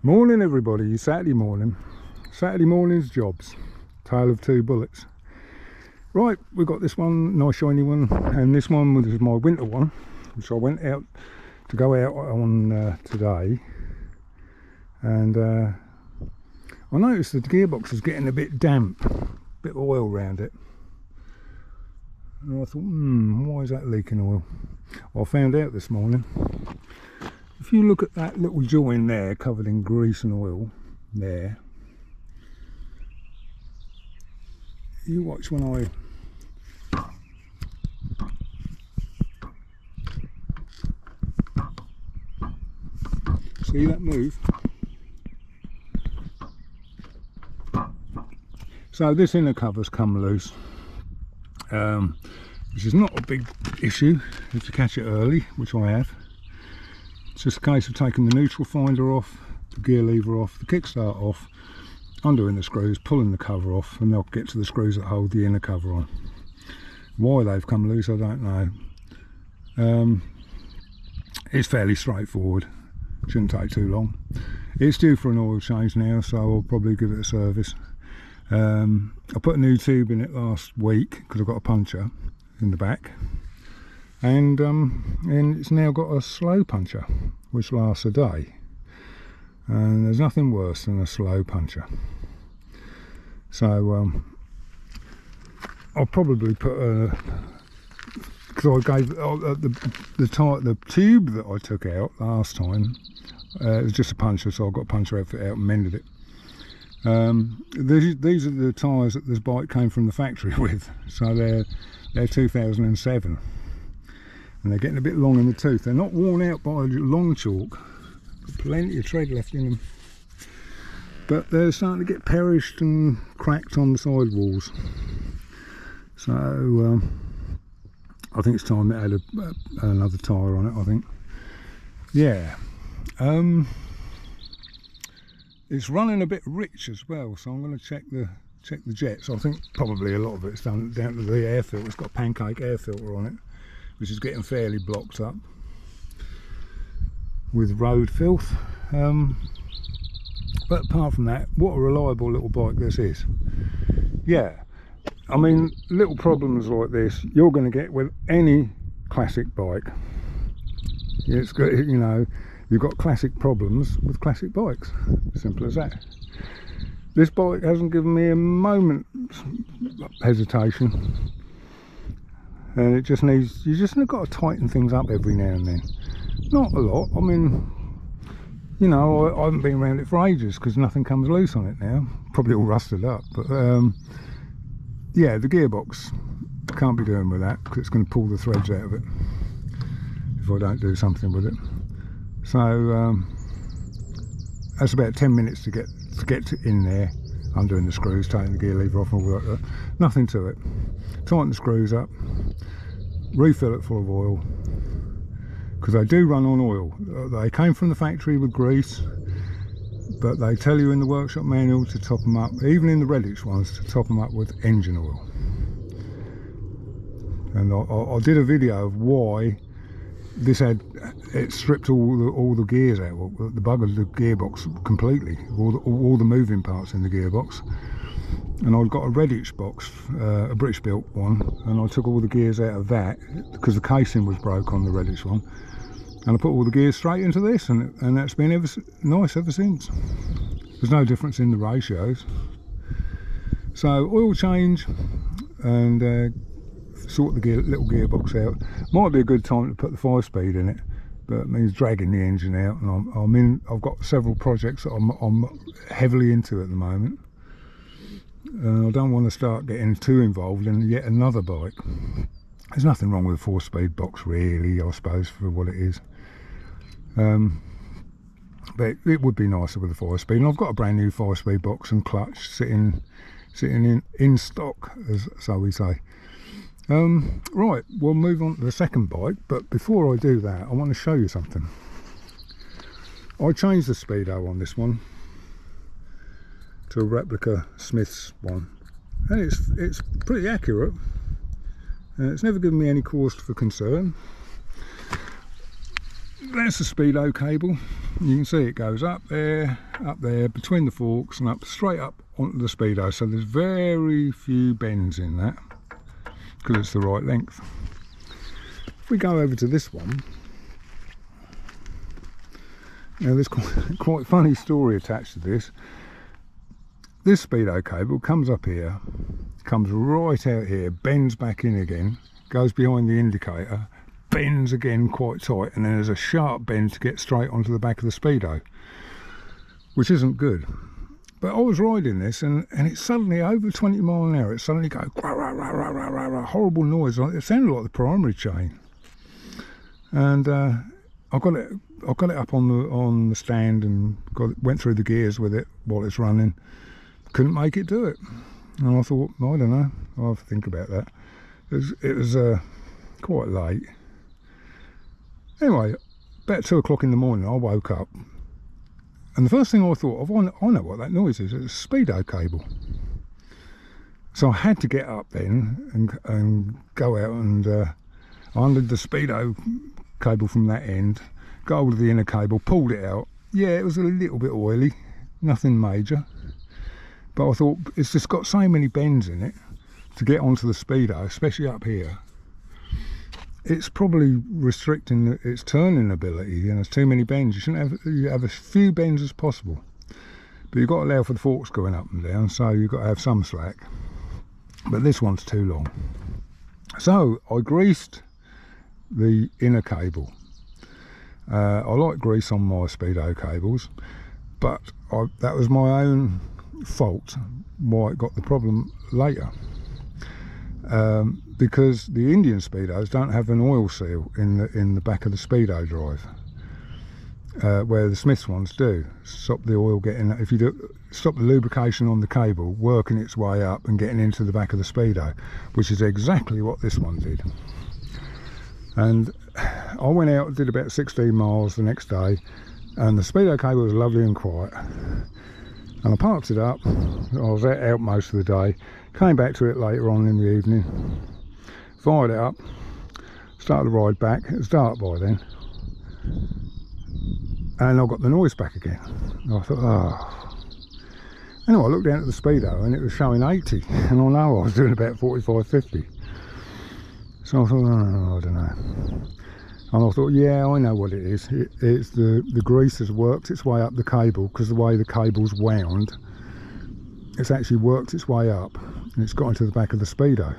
Morning everybody, Saturday morning's jobs, tale of two bullets. Right, we've got this one, nice shiny one, and this one was my winter one, which I went out to go out on today, and I noticed that the gearbox is getting a bit damp, a bit of oil around it, and I thought, why is that leaking oil? Well, I found out this morning. If you look at that little join there covered in grease and oil there, you watch when I see that move. So this inner cover's come loose, which is not a big issue if you catch it early, which I have. It's just a case of taking the neutral finder off, the gear lever off, the kickstart off, undoing the screws, pulling the cover off, and they'll get to the screws that hold the inner cover on. Why they've come loose, I don't know. It's fairly straightforward, shouldn't take too long. It's due for an oil change now, so I'll probably give it a service. I put a new tube in it last week because I've got a puncture in the back. And it's now got a slow puncher which lasts a day, and there's nothing worse than a slow puncher. So I'll probably put because I gave the tube that I took out last time, it was just a puncher, so I got a puncher outfit out and mended it. These are the tyres that this bike came from the factory with, so they're 2007. And they're getting a bit long in the tooth. They're not worn out by long chalk, got plenty of tread left in them, but they're starting to get perished and cracked on the side walls. So I think it's time it had another tyre on it, I think. Yeah. It's running a bit rich as well, so I'm going to check the jets. I think probably a lot of it's down to the air filter. It's got a pancake air filter on it, which is getting fairly blocked up with road filth. But apart from that, what a reliable little bike this is. Yeah, I mean, little problems like this you're going to get with any classic bike. It's good, you know, you've got classic problems with classic bikes, simple as that. This bike hasn't given me a moment's hesitation. And it just needs, you just got to tighten things up every now and then. Not a lot, I mean, you know, I haven't been around it for ages because nothing comes loose on it now. Probably all rusted up, but yeah, the gearbox, can't be doing with that because it's going to pull the threads out of it if I don't do something with it. So that's about 10 minutes to get in there, undoing the screws, taking the gear lever off and all that. Nothing to it. Tighten the screws up, refill it full of oil, because they do run on oil. They came from the factory with grease, but they tell you in the workshop manual to top them up, even in the Redditch ones, to top them up with engine oil. And I did a video of why this it stripped all the gears out, the buggered the gearbox completely, all the moving parts in the gearbox. And I've got a Redditch box, a British built one, and I took all the gears out of that because the casing was broke on the Redditch one, and I put all the gears straight into this, and that's been nice ever since. There's no difference in the ratios. So oil change and sort the little gearbox out. Might be a good time to put the 5-speed in it, but it means dragging the engine out, and I've got several projects that I'm heavily into at the moment. I don't want to start getting too involved in yet another bike. There's nothing wrong with a 4-speed box really, I suppose, for what it is. But it would be nicer with a 5-speed, and I've got a brand new 5-speed box and clutch sitting in stock, as so we say. Right, we'll move on to the second bike, but before I do that, I want to show you something. I changed the speedo on this one to a replica Smith's one, and it's pretty accurate. It's never given me any cause for concern. That's the speedo cable. You can see it goes up there, between the forks and up straight up onto the speedo. So there's very few bends in that because it's the right length. If we go over to this one, now there's quite a funny story attached to this. This speedo cable comes up here, comes right out here, bends back in again, goes behind the indicator, bends again quite tight, and then there's a sharp bend to get straight onto the back of the speedo, which isn't good. But I was riding this and it suddenly, over 20 mile an hour, it suddenly goes rah, rah, rah, rah, rah, rah, rah, horrible noise. It sounded like the primary chain. And I got it up on the stand and went through the gears with it while it's running. Couldn't make it do it. And I thought, I don't know, I'll have to think about that. It was quite late. Anyway, about 2 o'clock in the morning, I woke up, and the first thing I thought of, I know what that noise is. It's a speedo cable. So I had to get up then and go out, and I undid the speedo cable from that end, got hold of the inner cable, pulled it out. Yeah, it was a little bit oily, nothing major, but I thought it's just got so many bends in it to get onto the speedo, especially up here. It's probably restricting its turning ability. You know, there's too many bends. You have as few bends as possible, but you've got to allow for the forks going up and down, so you've got to have some slack. But this one's too long, so I greased the inner cable. I like grease on my speedo cables, but that was my own fault why it got the problem later. Because the Indian speedos don't have an oil seal in the back of the speedo drive, where the Smiths ones do. Stop the oil getting, if you do, stop the lubrication on the cable working its way up and getting into the back of the speedo, which is exactly what this one did. And I went out, did about 16 miles the next day, and the speedo cable was lovely and quiet. And I parked it up. I was out most of the day, came back to it later on in the evening, fired it up, started the ride back. It was dark by then, and I got the noise back again. And I thought, oh. Anyway, I looked down at the speedo and it was showing 80, and I know I was doing about 45, 50. So I thought, oh, I don't know. And I thought, yeah, I know what it is. It's the grease has worked its way up the cable, because the way the cable's wound, it's actually worked its way up and it's got into the back of the speedo.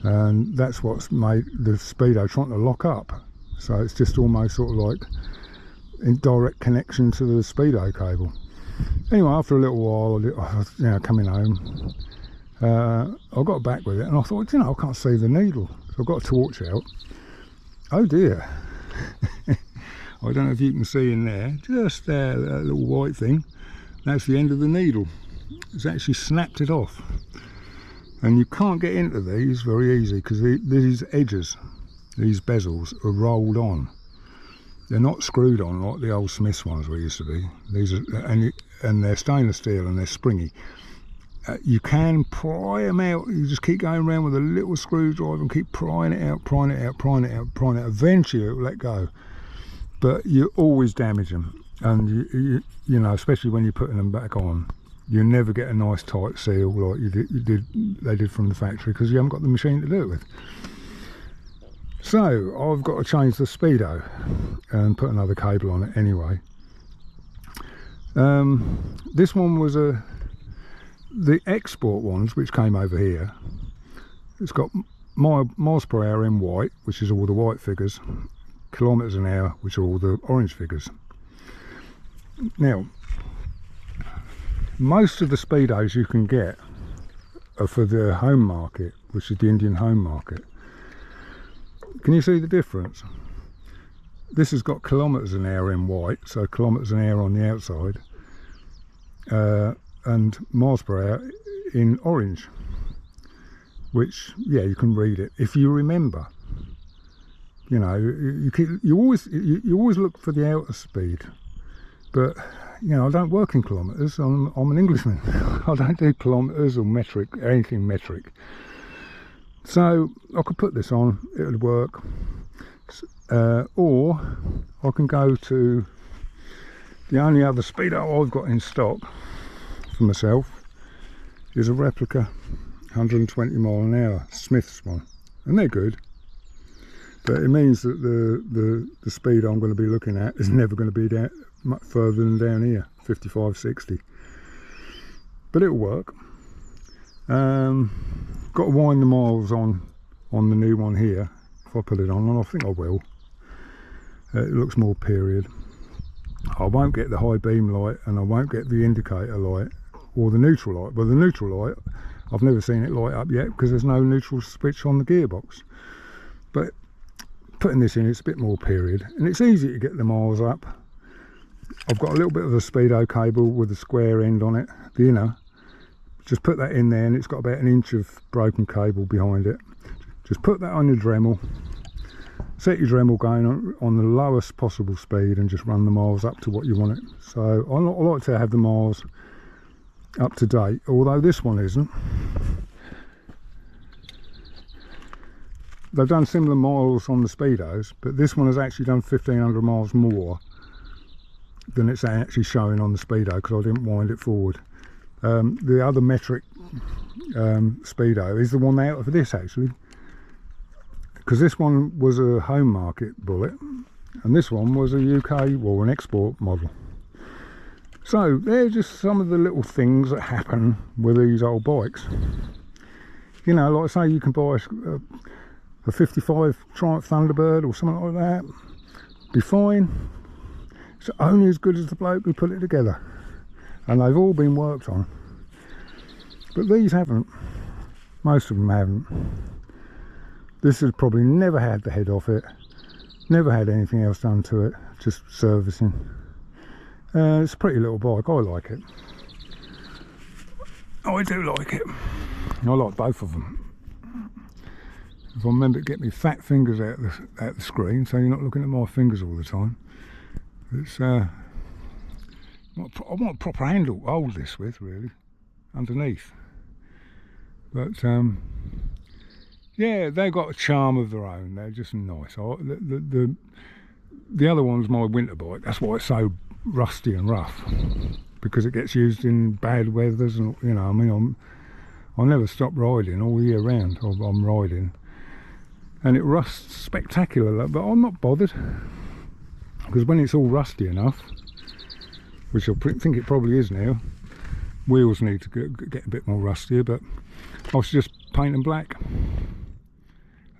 And that's what's made the speedo trying to lock up. So it's just almost sort of like in direct connection to the speedo cable. Anyway, after a little while, coming home, I got back with it and I thought, I can't see the needle. So I got a torch out. Oh dear. I don't know if you can see in there, just there, that little white thing. That's the end of the needle. It's actually snapped it off. And you can't get into these very easy because these edges, these bezels, are rolled on. They're not screwed on like the old Smiths ones we used to be. These are, and they're stainless steel and they're springy. You can pry them out. You just keep going around with a little screwdriver and keep prying it out, prying it out, prying it out, prying it out. Eventually it will let go, but you always damage them. And you know, especially when you're putting them back on, you never get a nice tight seal like they did from the factory, because you haven't got the machine to do it with. So I've got to change the speedo and put another cable on it anyway. This one was the export ones, which came over here. It's got miles per hour in white, which is all the white figures, kilometres an hour, which are all the orange figures. Now, most of the speedos you can get are for the home market, which is the Indian home market. Can you see the difference? This has got kilometres an hour in white, so kilometres an hour on the outside, and miles per hour in orange, which, yeah, you can read it if you remember. You know, you always look for the outer speed, but you know, I don't work in kilometres. I'm an Englishman. I don't do kilometres or metric, anything metric. So I could put this on, it would work, or I can go to The only other speedo I've got in stock for myself is a replica 120 mile an hour Smith's one, and they're good, but it means that the speed I'm going to be looking at is never going to be down much further than down here, 55, 60, but it'll work. Got to wind the miles on the new one here if I put it on, and I think I will. It looks more period. I won't get the high beam light, and I won't get the indicator light or the neutral light. Well, the neutral light, I've never seen it light up yet because there's no neutral switch on the gearbox. But putting this in, it's a bit more period, and it's easy to get the miles up. I've got a little bit of a speedo cable with a square end on it, the inner. Just put that in there, and it's got about 1 inch of broken cable behind it. Just put that on your Dremel, set your Dremel going on the lowest possible speed, and just run the miles up to what you want it. So I like to have the miles up to date, although this one isn't. They've done similar miles on the speedos, but this one has actually done 1,500 miles more than it's actually showing on the speedo because I didn't wind it forward. The other metric speedo is the one out of this actually, because this one was a home market bullet and this one was a UK, well, an export model. So they're just some of the little things that happen with these old bikes. You know, like say you can buy a 55 Triumph Thunderbird or something like that, be fine. It's only as good as the bloke who put it together, and they've all been worked on, but these haven't. Most of them haven't. This has probably never had the head off it, never had anything else done to it, just servicing. It's a pretty little bike. I like it. I do like it. I like both of them. If I remember to get me fat fingers out the screen, so you're not looking at my fingers all the time. It's I want a proper handle to hold this with, really, underneath. But yeah, they've got a charm of their own. They're just nice. The other one's my winter bike. That's why it's so rusty and rough, because it gets used in bad weathers, and you know, I mean, I never stop riding all year round. I'm riding, and it rusts spectacular. But I'm not bothered, because when it's all rusty enough, which I think it probably is now, wheels need to get a bit more rustier, but I was just painting black.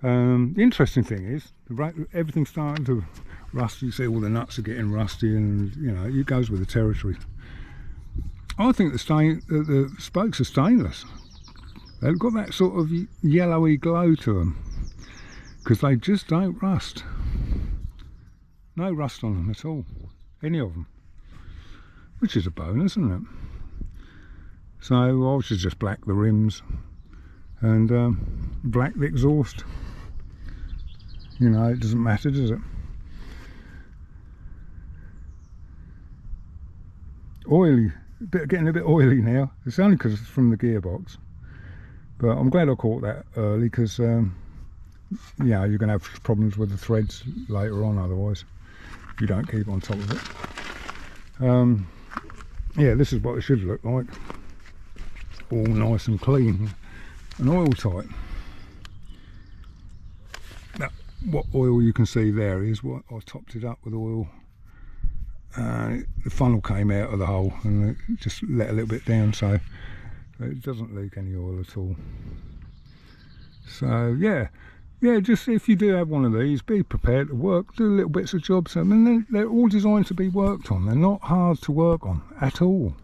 The interesting thing is, everything's starting to rust. You see all the nuts are getting rusty, and you know, it goes with the territory. I think the spokes are stainless. They've got that sort of yellowy glow to them, because they just don't rust. No rust on them at all, any of them, which is a bonus, isn't it? So I should just black the rims and black the exhaust. You know, it doesn't matter, does it? Oily, getting a bit oily now. It's only because it's from the gearbox, but I'm glad I caught that early, because yeah, you're going to have problems with the threads later on otherwise if you don't keep on top of it. Yeah, this is what it should look like, all nice and clean and oil tight. Now, what oil you can see there is what I topped it up with oil. The funnel came out of the hole and it just let a little bit down, so it doesn't leak any oil at all. So yeah, just if you do have one of these, be prepared to work, do little bits of jobs. I mean, they're all designed to be worked on. They're not hard to work on at all.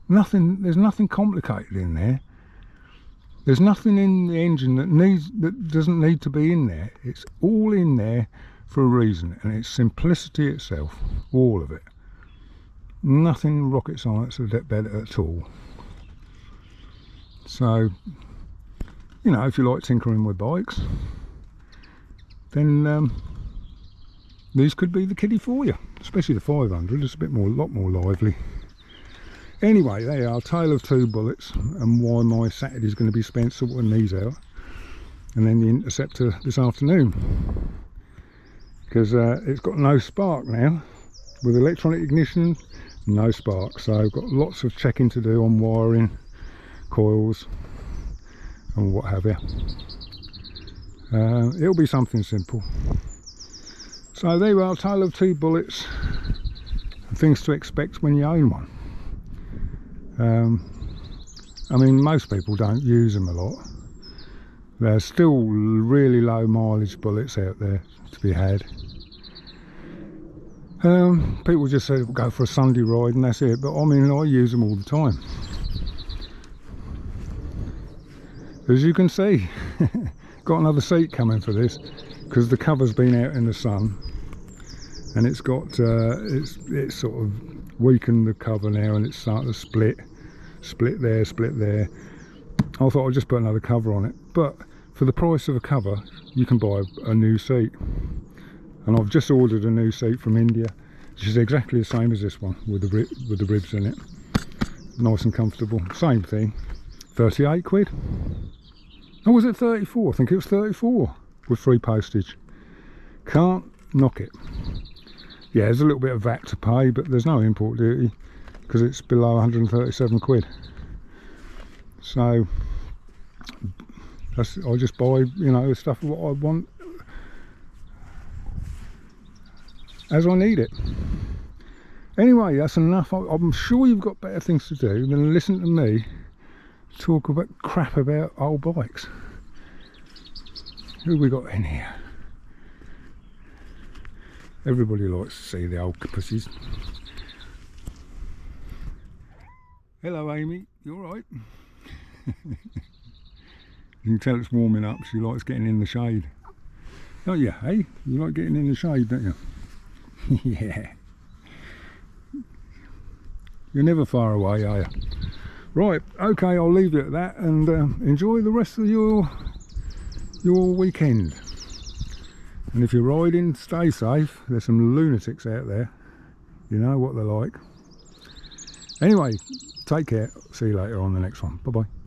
There's nothing complicated in there. There's nothing in the engine that doesn't need to be in there. It's all in there for a reason, and it's simplicity itself, all of it. Nothing rocket science about it at all. So, you know, if you like tinkering with bikes, then these could be the kitty for you, especially the 500. It's a lot more lively. Anyway, they are tale of two bullets, and why my Saturday's going to be spent sorting these out, and then the Interceptor this afternoon, because it's got no spark now. with electronic ignition, no spark. So I've got lots of checking to do on wiring, coils and what have you. It'll be something simple. So there you are, tale of two bullets, things to expect when you own one. I mean, most people don't use them a lot. There's still really low mileage bullets out there to be had. People just say go for a Sunday ride and that's it, but I mean, I use them all the time. As you can see, got another seat coming for this because the cover's been out in the sun and it's got it's sort of weakened the cover now and it's starting to split there, split there. I thought I'd just put another cover on it, but for the price of a cover you can buy a new seat, and I've just ordered a new seat from India which is exactly the same as this one with the ribs in it, nice and comfortable. Same thing, 38 quid. Oh, was it 34? I think it was 34 with free postage. Can't knock it. Yeah, there's a little bit of VAT to pay, but there's no import duty because it's below 137 quid. So I just buy, you know, the stuff what I want as I need it. Anyway, that's enough. I'm sure you've got better things to do than listen to me talk about crap about old bikes. Who we got in here? Everybody likes to see the old pussies. Hello Amy, you alright? You can tell it's warming up, she likes getting in the shade. Oh yeah, hey? You like getting in the shade, don't you? Yeah. You're never far away, are you? Right, okay, I'll leave you at that and enjoy the rest of your weekend. And if you're riding, stay safe. There's some lunatics out there. You know what they're like. Anyway, take care. See you later on the next one. Bye bye.